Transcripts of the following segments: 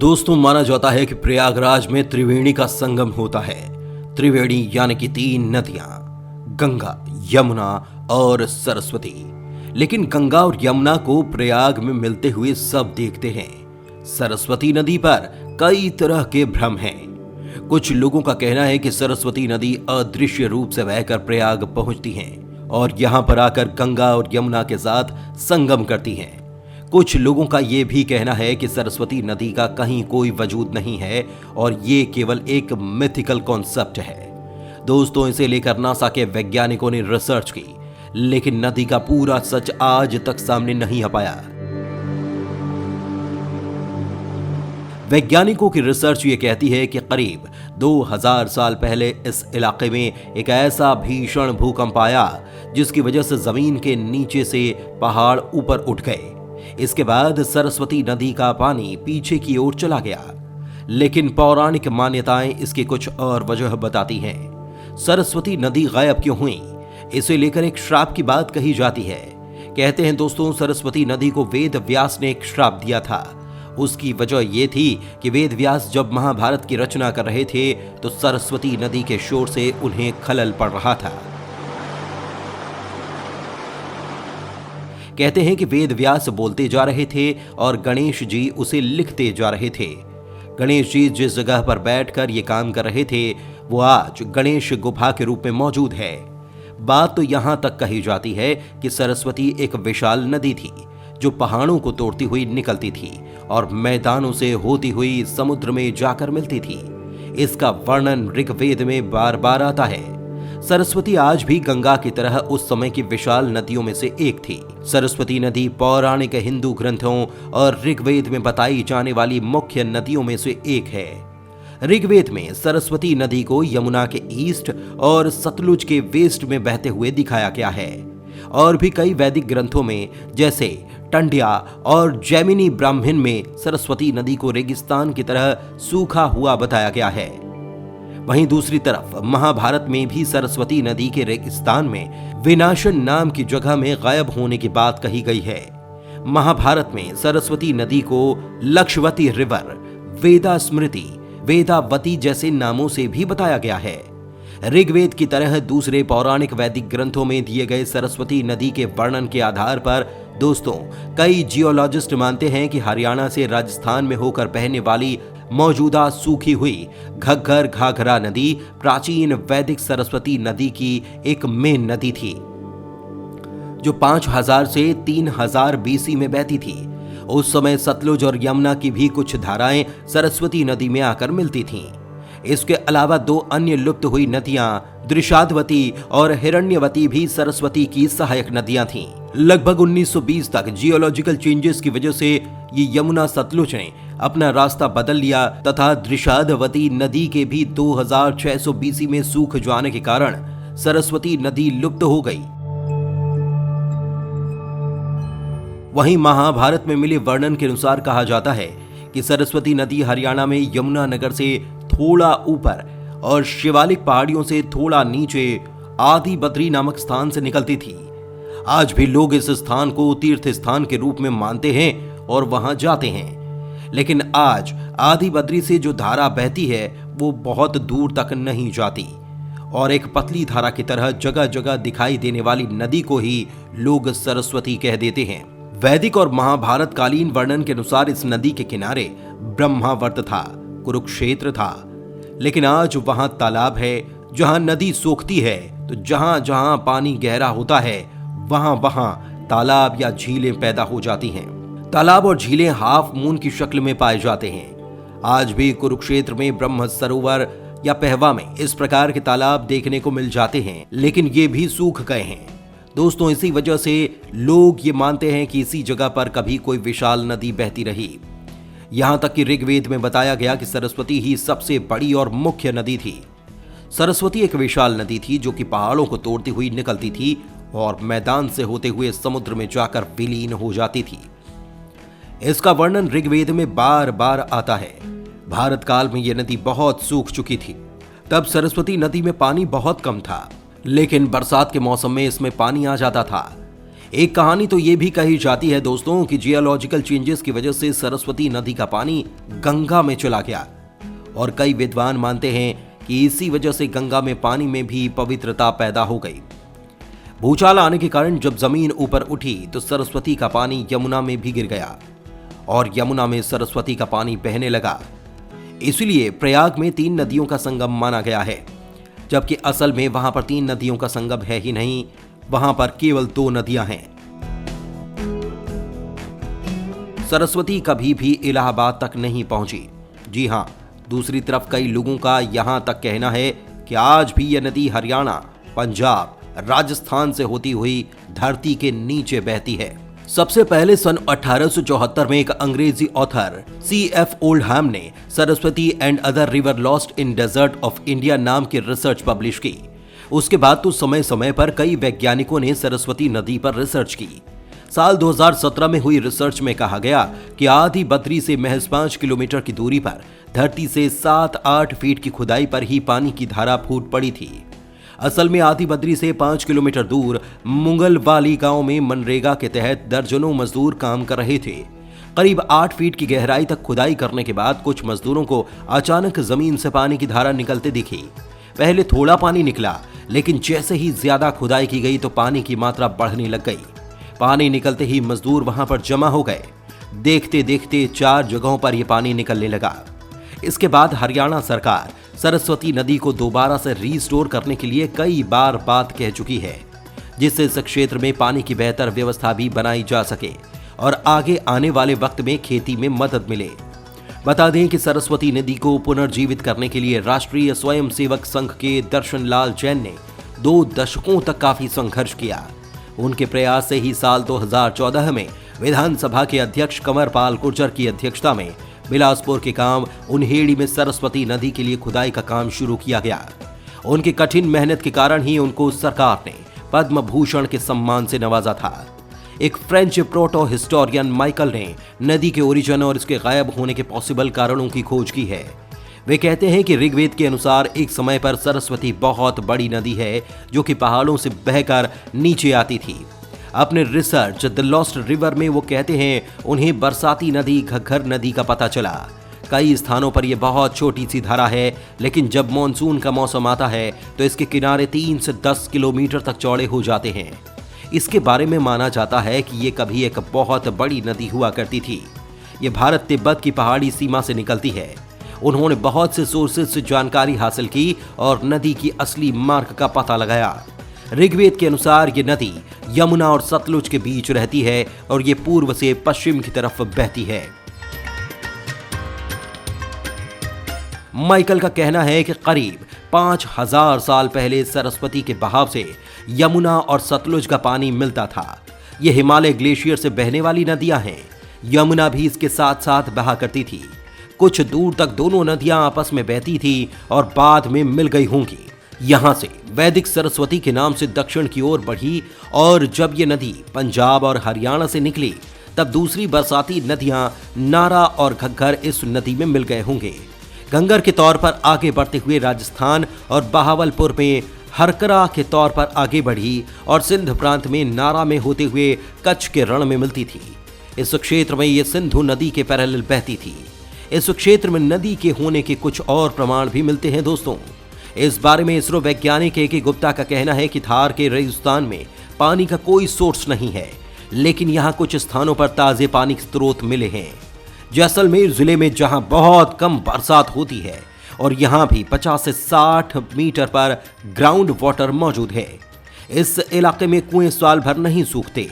दोस्तों, माना जाता है कि प्रयागराज में त्रिवेणी का संगम होता है। त्रिवेणी यानी कि 3 नदियां, गंगा, यमुना और सरस्वती। लेकिन गंगा और यमुना को प्रयाग में मिलते हुए सब देखते हैं। सरस्वती नदी पर कई तरह के भ्रम हैं। कुछ लोगों का कहना है कि सरस्वती नदी अदृश्य रूप से बहकर प्रयाग पहुंचती है और यहां पर आकर गंगा और यमुना के साथ संगम करती हैं। कुछ लोगों का यह भी कहना है कि सरस्वती नदी का कहीं कोई वजूद नहीं है और ये केवल एक मिथिकल कॉन्सेप्ट है। दोस्तों, इसे लेकर नासा के वैज्ञानिकों ने रिसर्च की, लेकिन नदी का पूरा सच आज तक सामने नहीं आ पाया। वैज्ञानिकों की रिसर्च ये कहती है कि करीब 2000 साल पहले इस इलाके में एक ऐसा भीषण भूकंप आया जिसकी वजह से जमीन के नीचे से पहाड़ ऊपर उठ गए। इसके बाद सरस्वती नदी का पानी पीछे की ओर चला गया, लेकिन पौराणिक मान्यताएं इसकी कुछ और वजह बताती हैं। सरस्वती नदी गायब क्यों हुई, इसे लेकर एक श्राप की बात कही जाती है। कहते हैं दोस्तों, सरस्वती नदी को वेद व्यास ने एक श्राप दिया था। उसकी वजह यह थी कि वेद व्यास जब महाभारत की रचना कर रहे थे तो सरस्वती नदी के शोर से उन्हें खलल पड़ रहा था। कहते हैं कि वेद व्यास बोलते जा रहे थे और गणेश जी उसे लिखते जा रहे थे। गणेश जी जिस जगह पर बैठकर ये काम कर रहे थे वो आज गणेश गुफा के रूप में मौजूद है। बात तो यहां तक कही जाती है कि सरस्वती एक विशाल नदी थी जो पहाड़ों को तोड़ती हुई निकलती थी और मैदानों से होती हुई समुद्र में जाकर मिलती थी। इसका वर्णन ऋग्वेद में बार बार आता है। सरस्वती आज भी गंगा की तरह उस समय की विशाल नदियों में से एक थी। सरस्वती नदी पौराणिक हिंदू ग्रंथों और ऋग्वेद में बताई जाने वाली मुख्य नदियों में से एक है। ऋग्वेद में सरस्वती नदी को यमुना के ईस्ट और सतलुज के वेस्ट में बहते हुए दिखाया गया है और भी कई वैदिक ग्रंथों में जैसे टंड्या और जैमिनी ब्राह्मण में सरस्वती नदी को रेगिस्तान की तरह सूखा हुआ बताया गया है। वहीं दूसरी तरफ महाभारत में भी सरस्वती नदी के रेगिस्तान में विनाशन नाम की जगह में गायब होने की बात कही गई है। महाभारत में सरस्वती नदी को लक्षवती रिवर, वेदा स्मृति, वेदावती जैसे नामों से भी बताया गया है। ऋग्वेद की तरह दूसरे पौराणिक वैदिक ग्रंथों में दिए गए सरस्वती नदी के वर्णन के आधार पर दोस्तों, कई जियोलॉजिस्ट मानते हैं कि हरियाणा से राजस्थान में होकर बहने वाली मौजूदा सूखी हुई घग्गर घाघरा नदी प्राचीन वैदिक सरस्वती नदी की एक मेन नदी थी जो 5000 से 3000 बीसी में बहती थी। उस समय सतलुज और यमुना की भी कुछ धाराएं सरस्वती नदी में आकर मिलती थीं। इसके अलावा 2 अन्य लुप्त हुई नदियां दृशादवती और हिरण्यवती भी सरस्वती की सहायक नदियां थीं। लगभग 1920 तक जियोलॉजिकल चेंजेस की वजह से ये यमुना सतलुज ने अपना रास्ता बदल लिया तथा दृशादवती नदी के भी 2600 बीसी में सूख जाने के कारण सरस्वती नदी लुप्त हो गई। वहीं महाभारत में मिले वर्णन के अनुसार कहा जाता है कि सरस्वती नदी हरियाणा में यमुना नगर से थोड़ा ऊपर और शिवालिक पहाड़ियों से थोड़ा नीचे आदि बद्री नामक स्थान से निकलती थी। आज भी लोग इस स्थान को तीर्थ स्थान के रूप में मानते हैं और वहां जाते हैं, लेकिन आज आदि बद्री से जो धारा बहती है वो बहुत दूर तक नहीं जाती और एक पतली धारा की तरह जगह जगह दिखाई देने वाली नदी को ही लोग सरस्वती कह देते हैं। वैदिक और महाभारत कालीन वर्णन के अनुसार इस नदी के किनारे ब्रह्मावर्त था, कुरुक्षेत्र था, लेकिन आज वहां तालाब है। जहां नदी सोखती है तो जहां जहां पानी गहरा होता है वहां वहां तालाब या झीलें पैदा हो जाती हैं। तालाब और झीलें हाफ मून की शक्ल में पाए जाते हैं। आज भी कुरुक्षेत्र में ब्रह्म सरोवर या पहवा में इस प्रकार के तालाब देखने को मिल जाते हैं, लेकिन ये भी सूख गए हैं। दोस्तों, इसी वजह से लोग ये मानते हैं कि इसी जगह पर कभी कोई विशाल नदी बहती रही। यहां तक कि ऋग्वेद में बताया गया कि सरस्वती ही सबसे बड़ी और मुख्य नदी थी। सरस्वती एक विशाल नदी थी जो कि पहाड़ों को तोड़ती हुई निकलती थी और मैदान से होते हुए समुद्र में जाकर विलीन हो जाती थी। इसका वर्णन ऋग्वेद में बार बार आता है। भारत काल में यह नदी बहुत सूख चुकी थी। तब सरस्वती नदी में पानी बहुत कम था, लेकिन बरसात के मौसम में इसमें पानी आ जाता था। एक कहानी तो ये भी कही जाती है दोस्तों कि जियोलॉजिकल चेंजेस की वजह से सरस्वती नदी का पानी गंगा में चला गया और कई विद्वान मानते हैं कि इसी वजह से गंगा में पानी में भी पवित्रता पैदा हो गई। भूचाल आने के कारण जब जमीन ऊपर उठी तो सरस्वती का पानी यमुना में भी गिर गया और यमुना में सरस्वती का पानी बहने लगा। इसलिए प्रयाग में 3 नदियों का संगम माना गया है, जबकि असल में वहां पर 3 नदियों का संगम है ही नहीं, वहां पर केवल 2 नदियां हैं। सरस्वती कभी भी इलाहाबाद तक नहीं पहुंची। जी हां, दूसरी तरफ कई लोगों का यहां तक कहना है कि आज भी यह नदी हरियाणा, पंजाब, राजस्थान से होती हुई धरती के नीचे बहती है। सबसे पहले सन 1874 में एक अंग्रेजी ऑथर C.F. ओल्डहैम ने Saraswati and other river lost in desert of India नाम की रिसर्च पब्लिश की। उसके बाद तो समय समय पर कई वैज्ञानिकों ने सरस्वती नदी पर रिसर्च की। साल 2017 में हुई रिसर्च में कहा गया कि आदि बद्री से महज 5 किलोमीटर की दूरी पर धरती से 7-8 फीट की खुदाई पर ही पानी की धारा फूट पड़ी थी। असल में आदि बद्री से 5 किलोमीटर दूर मुंगलवाली गांव में मनरेगा के तहत दर्जनों मजदूर काम कर रहे थे। करीब 8 फीट की गहराई तक खुदाई करने के बाद कुछ मजदूरों को अचानक जमीन से पानी की धारा निकलते दिखी। पहले थोड़ा पानी निकला, लेकिन जैसे ही ज्यादा खुदाई की गई तो पानी की मात्रा बढ़ने लग गई। पानी निकलते ही मजदूर वहां पर जमा हो गए। देखते देखते 4 जगहों पर यह पानी निकलने लगा। इसके बाद हरियाणा सरकार सरस्वती नदी को दोबारा से रीस्टोर करने के लिए कई बार बात कह चुकी है, जिससे इस क्षेत्र में पानी की बेहतर व्यवस्था भी बनाई जा सके और आगे आने वाले वक्त में खेती में मदद मिले। बता दें कि सरस्वती नदी को पुनर्जीवित करने के लिए राष्ट्रीय स्वयंसेवक संघ के दर्शन लाल जैन ने 2 दशकों तक काफी संघर्ष किया। उनके प्रयास से ही साल 2014 में विधानसभा के अध्यक्ष कंवरपाल गुर्जर की अध्यक्षता में बिलासपुर के गांव उन्हेड़ी में सरस्वती नदी के लिए खुदाई का काम शुरू किया गया। उनकी कठिन मेहनत के कारण ही उनको सरकार ने पद्म भूषण के सम्मान से नवाजा था। एक फ्रेंच प्रोटो हिस्टोरियन माइकल ने नदी के ओरिजिन और इसके गायब होने के पॉसिबल कारणों की खोज की है। वे कहते हैं कि ऋग्वेद के अनुसार एक समय पर सरस्वती बहुत बड़ी नदी है जो कि पहाड़ों से बहकर नीचे आती थी। अपने रिसर्च द लॉस्ट रिवर में वो कहते हैं उन्हें बरसाती नदी घग्गर नदी का पता चला। कई स्थानों पर यह बहुत छोटी सी धारा है, लेकिन जब मॉनसून का मौसम आता है तो इसके किनारे 3 से 10 किलोमीटर तक चौड़े हो जाते हैं। इसके बारे में माना जाता है कि ये कभी एक बहुत बड़ी नदी हुआ करती थी। ये भारत तिब्बत की पहाड़ी सीमा से निकलती है। उन्होंने बहुत से सोर्सेज से जानकारी हासिल की और नदी की असली मार्ग का पता लगाया। ऋग्वेद के अनुसार ये नदी यमुना और सतलुज के बीच रहती है और ये पूर्व से पश्चिम की तरफ बहती है। माइकल का कहना है कि करीब 5000 साल पहले सरस्वती के बहाव से यमुना और सतलुज का पानी मिलता था। ये हिमालय ग्लेशियर से बहने वाली नदियां हैं। यमुना भी इसके साथ साथ बहा करती थी। कुछ दूर तक दोनों नदियां आपस में बहती थी और बाद में मिल गई होंगी। यहां से वैदिक सरस्वती के नाम से दक्षिण की ओर बढ़ी और जब ये नदी पंजाब और हरियाणा से निकली तब दूसरी बरसाती नदियां नारा और घग्गर इस नदी में मिल गए होंगे। गंगर के तौर पर आगे बढ़ते हुए राजस्थान और बहावलपुर में हरकरा के तौर पर आगे बढ़ी और सिंध प्रांत में नारा में होते हुए कच्छ के रण में मिलती थी। इस क्षेत्र में ये सिंधु नदी के पैरेलल बहती थी। इस क्षेत्र में नदी के होने के कुछ और प्रमाण भी मिलते हैं दोस्तों। इस बारे में इसरो वैज्ञानिक ए.के. गुप्ता का कहना है कि थार के रेगिस्तान में पानी का कोई सोर्स नहीं है, लेकिन यहाँ कुछ स्थानों पर ताजे पानी के स्रोत मिले हैं। जैसलमेर जिले में जहां बहुत कम बरसात होती है और यहां भी 50 से 60 मीटर पर ग्राउंड वाटर मौजूद है। इस इलाके में कुएं साल भर नहीं सूखते।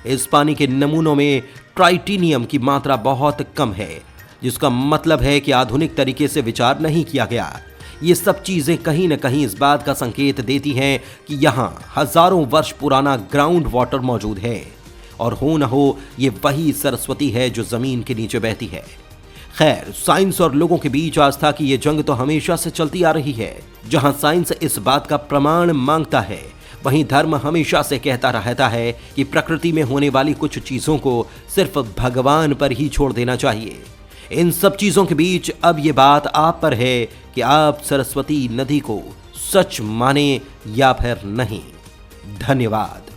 इस पानी के नमूनों में ट्राइटिनियम की मात्रा बहुत कम है, जिसका मतलब है कि आधुनिक तरीके से विचार नहीं किया गया। ये सब चीजें कहीं न कहीं इस बात का संकेत देती हैं कि यहाँ हजारों वर्ष पुराना ग्राउंड वाटर मौजूद है और हो न हो ये वही सरस्वती है जो जमीन के नीचे बहती है। खैर, साइंस और लोगों के बीच आस्था की ये जंग तो हमेशा से चलती आ रही है। जहां साइंस इस बात का प्रमाण मांगता है, वहीं धर्म हमेशा से कहता रहता है कि प्रकृति में होने वाली कुछ चीजों को सिर्फ भगवान पर ही छोड़ देना चाहिए। इन सब चीजों के बीच अब ये बात आप पर है कि आप सरस्वती नदी को सच माने या फिर नहीं। धन्यवाद।